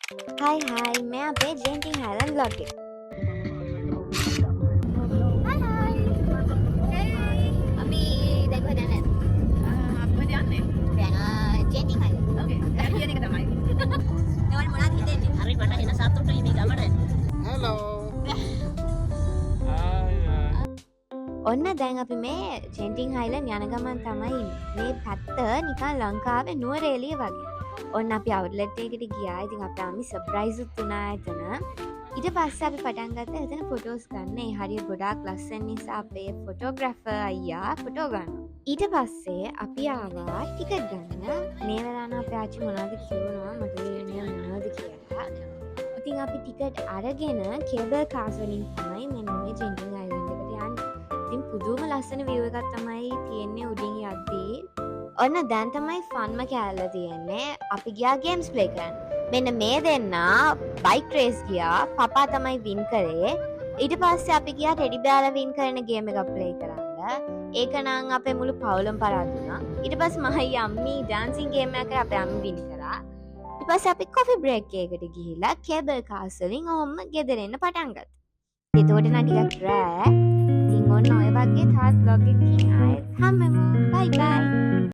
हाय हाय मैं आपे जेंटिंग Highland blog के Hai hai. Hey. Abi dah kau dah nak? apa dia aneh? Genting hai. Okey, dia ni kata mai. Nawal mana kita ni? Hari mana ina satu tu ini gambar. Hello. ඔන්න දැන් අපි මේ ජෙන්ටිං highland යන ගමන් තමයි ඉන්නේ. මේ පැත්ත නිකන් ලංකාවේ නුවරඑළිය වගේ. ඔන්න අපි අවුට්ලට් එකකට ගියා. ඉතින් අපිට අම්මි සර්ප්‍රයිස් උත් වුණා එතන. ඊට පස්සේ අපි පටන් ගත්තා එතන ෆොටෝස් ගන්න. ඒ හරිය ගොඩාක් ලස්සන නිසා අපේ ෆොටෝග්‍රැෆර් අයියා ෆොටෝ ගන්නවා. ඊට පස්සේ අපි ආවා ටිකට් ගන්න. මේ වෙලාවන අපේ ආච්චි මොනවද කියනවා මට තේරෙන්නේ මොනවද කියලා. ඉතින් අපි ටිකට් අරගෙන කේබල් කාස් වලින් තමයි මෙන්න මේ ජෙන්ටිං හයිලන්ඩ් එකට යන්නේ. ඉතින් පුදුම ලස්සන view එකක් තමයි තියෙන්නේ උඩින් යද්දී. ඔන්න දැන් තමයි ෆන්ම කෑල්ල තියෙන්නේ. අපි ගියා ගේම්ස් ප්ලේ කරන්න. මෙන්න මේ දෙන්නා බයික් රේස් ගියා. පපා තමයි වින් කරේ. ඊට පස්සේ අපි ගියා ටෙඩි බෑලා වින් කරන ගේම් එකක් ප්ලේ කරන්න. ඒක නම් අපේ මුළු පවුලම පරාද වුණා. ඊට පස්සේ මහයි අම්මි ඩාන්සින් ගේම් එකක් කරා අපේ අම්මි වින් කරා. ඊට පස්සේ අපි කොෆි බ්‍රේක් එකකට ගිහිල්ලා කේබල් කාස් වලින් ඔහොම ගෙදර එන්න පටන් ගත්තා. එතකොට නම් ටිකක් රෑ. ඉතින් ඔන්න ඔය වගේ තාත් බ්ලොග් එකකින් ආයෙත් හම්බෙමු. බයි බයි.